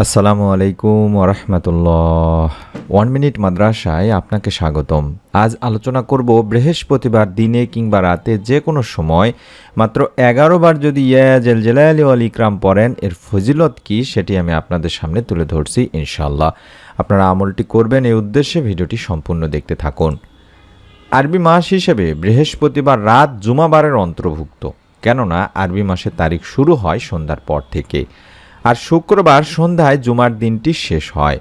আসসালামু আলাইকুম ওরহমতুল্লাহ। 1 মিনিট মাদ্রাসায় আপনাকে স্বাগতম। আজ আলোচনা করব বৃহস্পতিবার দিনে কিংবা রাতে যে কোনো সময় মাত্র 11 বার যদি ইয়া জাল জালালি ওয়াল ইকরাম পড়েন এর ফজিলত কি সেটি আমি আপনাদের সামনে তুলে ধরছি ইনশাআল্লাহ। আপনারা আমলটি করবেন এই উদ্দেশ্যে ভিডিওটি সম্পূর্ণ দেখতে থাকুন। আরবি মাস হিসেবে বৃহস্পতিবার রাত জুমাবারের অন্তর্ভুক্ত, কেননা আরবি মাসের তারিখ শুরু হয় সন্ধ্যার পর থেকে, আর শুক্রবার সন্ধ্যায় জুমার দিনটি শেষ হয়।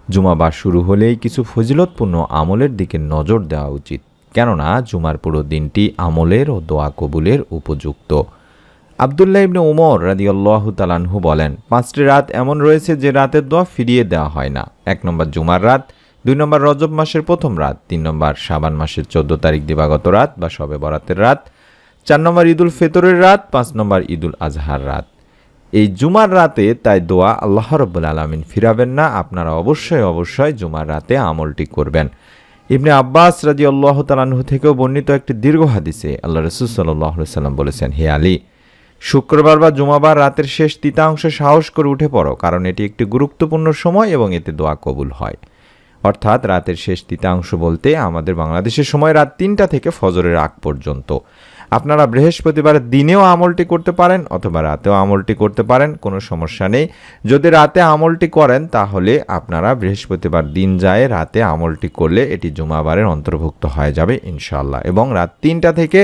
জুমাবার শুরু হলেই কিছু ফজিলতপূর্ণ আমলের দিকে নজর দেওয়া উচিত, কেননা জুমার পুরো দিনটি আমলের ও দোয়া কবুলের উপযুক্ত। আবদুল্লাহ ইবনে উমর রাদিয়াল্লাহু তাআলা আনহু বলেন, 5টি রাত এমন রয়েছে যে রাতের দোয়া ফিরিয়ে দেওয়া হয় না। 1 নম্বর জুমার রাত, 2 নম্বর রজব মাসের প্রথম রাত, 3 নম্বর শাবান মাসের 14 তারিখ দিবাগত রাত বা শবে বরাতের রাত, 4 নম্বর ঈদুল ফিতরের রাত, 5 নম্বর ঈদুল আজহার রাত। এই জুমার রাতে তাই দোয়া আল্লাহ রাব্বুল আলামিন ফিরাবেন না। আপনারা অবশ্যই জুমার রাতে আমলটি করবেন। ইবনে আব্বাস রাদিয়াল্লাহু তাআলা আনহু থেকেও বর্ণিত একটি দীর্ঘ হাদিসে আল্লাহ রাসূল সাল্লাল্লাহু আলাইহি ওয়াসাল্লাম বলেছেন, হে আলী, শুক্রবার বা জুমাবার রাতের শেষ তৃতীয়াংশে সাহস করে উঠে পড়ো, কারণ এটি একটি গুরুত্বপূর্ণ সময় এবং এতে দোয়া কবুল হয়। অর্থাৎ রাতের শেষ তৃতীয়াংশ বলতে আমাদের বাংলাদেশের সময় রাত 3টা থেকে ফজরের আগ পর্যন্ত। আপনারা বৃহস্পতিবার দিনেও আমলটি করতে পারেন অথবা রাতেও আমলটি করতে পারেন, কোনো সমস্যা নেই। যদি রাতে আমলটি করেন তাহলে আপনারা বৃহস্পতিবার দিন যায় রাতে আমলটি করলে এটি জুমাবারের অন্তর্ভুক্ত হয়ে যাবে ইনশাআল্লাহ। এবং রাত 3টা থেকে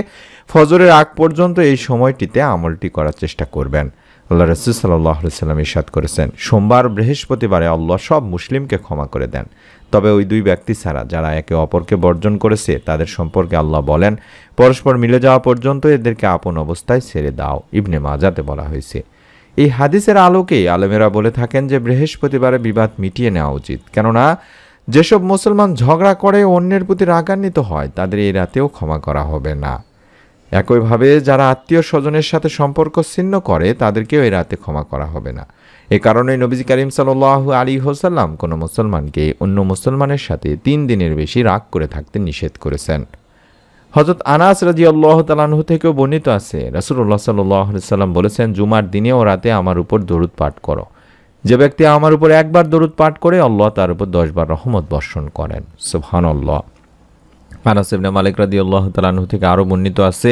ফজরের আগ পর্যন্ত এই সময়টিতে আমলটি করার চেষ্টা করবেন। আল্লাহ রাসূল সাল্লাল্লাহু আলাইহি ওয়াসাল্লাম ইরশাদ করেছেন, সোমবার বৃহস্পতিবারে আল্লাহ সব মুসলিমকে ক্ষমা করে দেন, তবে ওই 2 ব্যক্তি ছাড়া যারা একে অপরকে বর্জন করেছে তাদের সম্পর্কে আল্লাহ বলেন, পরস্পর মিলে যাওয়া পর্যন্ত এদেরকে আপন অবস্থায় ছেড়ে দাও। ইবনে মাজাতে বলা হয়েছে। এই হাদিসের আলোকে আলেমেরা বলে থাকেন যে বৃহস্পতিবারে বিবাদ মিটিয়ে নেওয়া উচিত, কেননা যেসব মুসলমান ঝগড়া করে অন্যের প্রতি রাগান্বিত হয় তাদের এই রাতেও ক্ষমা করা হবে না। একইভাবে যারা আত্মীয় স্বজনের সাথে সম্পর্ক ছিন্ন করে তাদেরকেও এই রাতে ক্ষমা করা হবে না। এ কারণে নবীজি করিম সাল্লাল্লাহু আলাইহি ওয়াসাল্লাম কোনো মুসলমানকে অন্য মুসলমানের সাথে 3 দিনের বেশি রাগ করে থাকতে নিষেধ করেছেন। হযরত আনাস রাদিয়াল্লাহু তাআলা আনহু থেকেও বর্ণিত আছে, রাসূলুল্লাহ সাল্লাল্লাহু আলাইহি ওয়াসাল্লাম বলেছেন, জুমার দিনে ও রাতে আমার উপর দরুদ পাঠ করো। যে ব্যক্তি আমার উপর একবার দরুদ পাঠ করে আল্লাহ তার উপর 10 বার রহমত বর্ষণ করেন। সুবহানাল্লাহ। আনাস ইবনে মালিক রাদিয়াল্লাহু তাআলা আনহু থেকে আরো বর্ণিত আছে,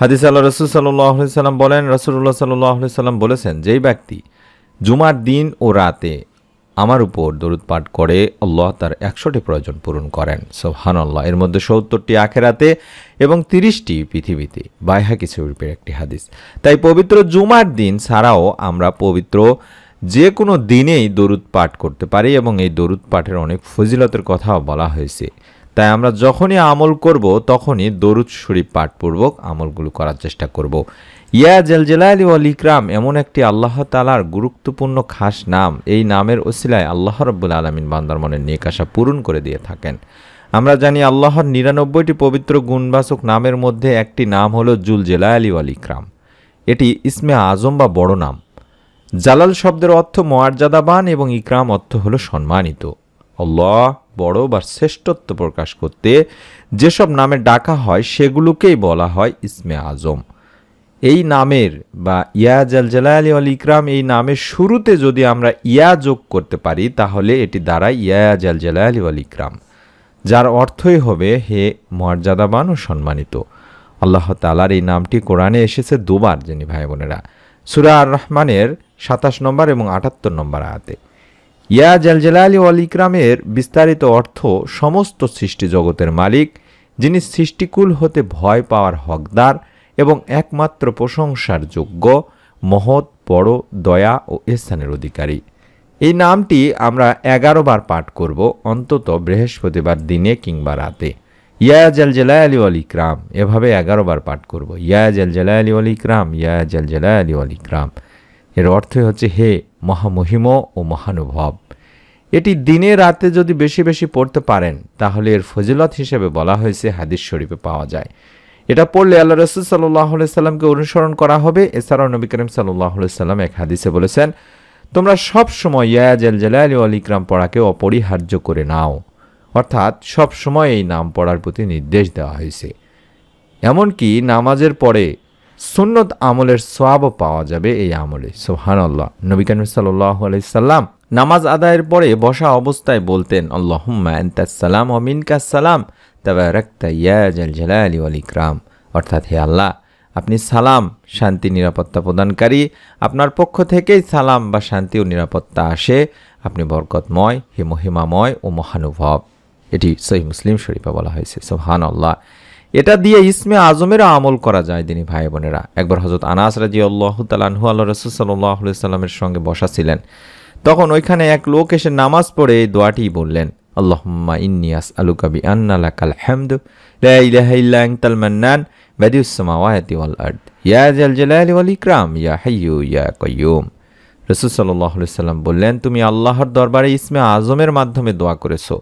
হাদিসে আল্লাহ রাসূল সাল্লাল্লাহু আলাইহি ওয়াসাল্লাম বলেন, রাসূলুল্লাহ সাল্লাল্লাহু আলাইহি ওয়াসাল্লাম বলেছেন, যেই ব্যক্তি জুমার দিন ও রাতে আমার উপর দরুদ পাঠ করে আল্লাহ তার 100টি প্রয়োজন পূরণ করেন। সুবহানাল্লাহ। এর মধ্যে 70টি আখিরাতে এবং 30টি পৃথিবীতে। বাইহাকী শরীফের একটি হাদিস। তাই পবিত্র জুমার দিন ছাড়াও আমরা পবিত্র যে কোনো দিনেই দরুদ পাঠ করতে পারি এবং এই দরুদ পাঠের অনেক ফজিলতের কথাও বলা হয়েছে। তাই আমরা যখনই আমল করব তখনই দরুদ শরীফ পাঠপূর্বক আমলগুলো করার চেষ্টা করব। ইয়া জাল জালালি ওয়াল ইকরাম এমন একটি আল্লাহ তাআলার গুরুত্বপূর্ণ খাস নাম। এই নামের ওসিলায় আল্লাহ রাব্বুল আলামিন বান্দার মনের নেক আশা পূরণ করে দিয়ে থাকেন। আমরা জানি আল্লাহর 99টি পবিত্র গুণবাচক নামের মধ্যে একটি নাম হলো জুল জালালি ওয়াল ইকরাম। এটি ইসমে আজম বা বড় নাম। জালাল শব্দের অর্থ মর্যাদাবান এবং ইকরাম অর্থ হলো সম্মানিত। আল্লাহ বড় বা শ্রেষ্ঠত্ব প্রকাশ করতে যেসব নামে ডাকা হয় সেগুলোকেই বলা হয় ইসমে আজম। এই নামের বা ইয়া জাল জালালি ওয়াল ইকরাম এই নামের শুরুতে যদি আমরা ইয়া যোগ করতে পারি তাহলে এটি দাঁড়ায় ইয়া জাল জালালি ওয়াল ইকরাম, যার অর্থই হবে হে মর্যাদাবান ও সম্মানিত। আল্লাহ তাআলার এই নামটি কোরআনে এসেছে 2 বার, জেনে ভাই বোনেরা, সূরা আর রহমানের 27 নম্বর এবং 78 নম্বর আয়াতে। ইয়া জাল জালালি ওয়াল ইকরামের বিস্তারিত অর্থ সমস্ত সৃষ্টি জগতের মালিক, যিনি সৃষ্টিকুল হতে ভয় পাওয়ার হকদার এবং একমাত্র প্রশংসার যোগ্য, মহৎ, বড়, দয়া ও ইহসানের অধিকারী। এই নামটি আমরা 11 বার পাঠ করব, অন্তত বৃহস্পতিবার দিনে কিংবা রাতে। ইয়া জাল জালালি ওয়াল ইকরাম এভাবে 11 বার পাঠ করব। ইয়া জাল জালালি ওয়াল ইকরাম, ইয়া জাল জালালি ওয়াল ইকরাম। এর অর্থ হচ্ছে হে মহামহিম ও মহানুভব। এটি দিনে রাতে যদি বেশি বেশি পড়তে পারেন তাহলে এর ফজিলত হিসেবে বলা হয়েছে হাদিস শরীফে পাওয়া যায়। এটা পড়লে আল্লাহ রাসূল সাল্লাল্লাহু আলাইহি সাল্লামকে অনুসরণ করা হবে। এছাড়াও নবী করিম সাল্লাল্লাহু আলাইহি সাল্লাম এক হাদিসে বলেছেন, তোমরা সব সময় ইয়া জাল জালালি ওয়াল ইকরাম পড়াকে অপরিহার্য করে নাও। অর্থাৎ সব সময় এই নাম পড়ার প্রতি নির্দেশ দেওয়া হয়েছে। এমনকি নামাজের পরে সুন্নত আমলের সওয়াবও পাওয়া যাবে এই আমলে। সুবহানাল্লাহ। নবী করিম সাল্লাল্লাহু আলাইহি সাল্লাম নামাজ আদায়ের পরে বসা অবস্থায় বলতেন, আল্লাহুম্মা আনতাস সালাম ওয়া মিনকাস সালাম তাবারাকতা ইয়া জাল জালালি ওয়াল ইকরাম। অর্থাৎ, হে আল্লাহ, আপনি সালাম, শান্তি নিরাপত্তা প্রদানকারী, আপনার পক্ষ থেকেই সালাম বা শান্তি ও নিরাপত্তা আসে, আপনি বরকতময়, হে মহিমাময় ও মহানুভব। এটি সহিহ মুসলিম শরীফে বলা হয়েছে। সুবহানাল্লাহ। এটা দিয়ে ইসমে আজমেরও আমল করা যায় দিনী ভাই বোনেরা। একবার হযরত আনাস রাদিয়াল্লাহু তাআলা আনহু আল্লাহর রাসূল সাল্লাল্লাহু আলাইহি সাল্লামের সঙ্গে বসা ছিলেন। তখন ওইখানে এক লোক এসে নামাজ পড়ে এই দোয়াটি বললেন, আল্লাহুম্মা ইন্নী আসআলুকা বিআন্না লাকাল হামদু লা ইলাহা ইল্লা আনতাল মান্নান বাদিউস সামাওয়াতি ওয়াল আরদ ইয়া জাল জালালি ওয়াল ইকরাম ইয়া হাইয়্যু ইয়া কাইয়্যুম। রাসূল সাল্লাল্লাহু আলাইহি সাল্লাম বললেন, তুমি আল্লাহর দরবারে ইসমে আজমের মাধ্যমে দোয়া করেছো,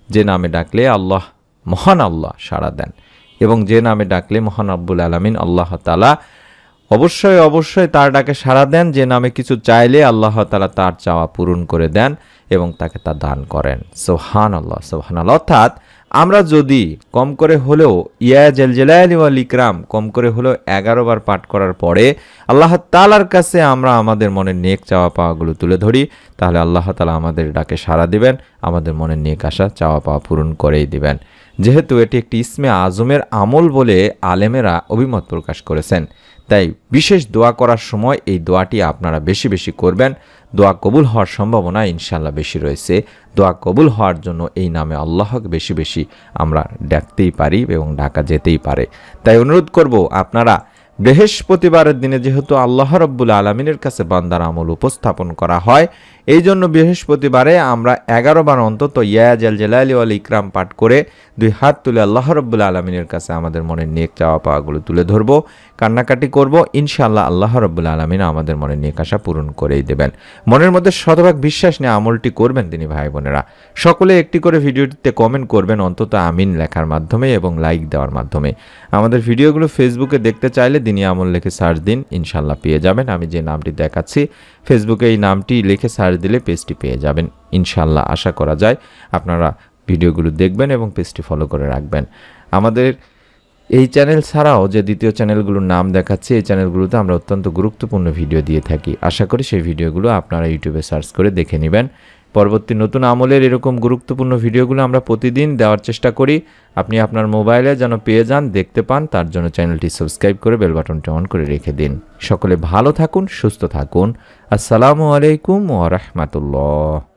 যে নামে ডাকলে আল্লাহ, মহান আল্লাহ সাড়া দেন, এবং যে নামে ডাকলে মহান রব্বুল আলামিন আল্লাহ তাআলা অবশ্যই তার ডাকে সাড়া দেন, যে নামে কিছু চাইলে আল্লাহ তাআলা তার চাওয়া পূরণ করে দেন এবং তাকে তা দান করেন। সুবহানাল্লাহ, সুবহানাল্লাহ। অর্থাৎ আমরা যদি কম করে হলেও ইয়া জাল জালালি ওয়াল ইকরাম কম করে হলেও 11 বার পাঠ করার পরে আল্লাহ তাআলার কাছে আমরা আমাদের মনের নেক চাওয়া পাওয়াগুলো তুলে ধরি, তাহলে আল্লাহ তাআলা আমাদের ডাকে সাড়া দিবেন, আমাদের মনের নেক আশা চাওয়া পাওয়া পূরণ করেই দিবেন। যেহেতু এটি একটি ইসমে আজমের আমল বলে আলেমেরা অভিমত প্রকাশ করেছেন, তাই বিশেষ দোয়া করার সময় এই দোয়াটি আপনারা বেশি বেশি করবেন। দোয়া কবুল হওয়ার সম্ভাবনা ইনশাআল্লাহ বেশি রয়েছে। দোয়া কবুল হওয়ার জন্য এই নামে আল্লাহকে বেশি বেশি আমরা ডাকতেই পারি এবং ডাকা যেতেই পারে। তাই অনুরোধ করব, আপনারা বৃহস্পতিবারের দিনে যেহেতু আল্লাহ রব্বুল আলামিনের কাছে বান্দার আমল উপস্থাপন করা হয়, এই জন্য বৃহস্পতিবারে আমরা 11 বার অন্তত ইয়া জাল জালালি ওয়াল ইকরাম পাঠ করে 2 হাত তুলে আল্লাহ রব্বুল আলামিনের কাছে আমাদের মনের নেক চাওয়া পাওয়াগুলো তুলে ধরব, কান্নাকাটি করব। ইনশাআল্লাহ আল্লাহ রব্বুল আলামিন আমাদের মনের নেক আশা পূরণ করেই দেবেন। মনের মধ্যে শতভাগ বিশ্বাস নিয়ে আমলটি করবেন তিনি ভাই বোনেরা। সকলে একটি করে ভিডিওটিতে কমেন্ট করবেন, অন্তত আমিন লেখার মাধ্যমে এবং লাইক দেওয়ার মাধ্যমে। আমাদের ভিডিওগুলো ফেসবুকে দেখতে চাইলে দিনী আমল লিখে সার্চ দিন, ইনশাআল্লাহ পেয়ে যাবেন। আমি যে নামটি দেখাচ্ছি ফেসবুকে এই নামটি লিখে সার্চ দিলে পেজটি পেয়ে যাবেন। ইনশাআল্লাহ আশা করা যায় আপনারা ভিডিওগুলো দেখবেন এবং পেজটি ফলো করে রাখবেন। আমাদের এই চ্যানেল ছাড়াও যে দ্বিতীয় চ্যানেলগুলোর নাম দেখাচ্ছি, এই চ্যানেলগুলোতে আমরা অত্যন্ত গুরুত্বপূর্ণ ভিডিও দিয়ে থাকি। আশা করি সেই ভিডিওগুলো আপনারা ইউটিউবে সার্চ করে দেখে নেবেন। পরবর্তী নতুন আমলের এরকম গুরুত্বপূর্ণ ভিডিওগুলো আমরা প্রতিদিন দেওয়ার চেষ্টা করি। আপনি আপনার মোবাইলে যেন পেয়ে যান, দেখতে পান, তার জন্য চ্যানেলটি সাবস্ক্রাইব করে বেল বাটনটি অন করে রেখে দিন। সকলে ভালো থাকুন, সুস্থ থাকুন। আসসালামু আলাইকুম ওয়া রাহমাতুল্লাহ।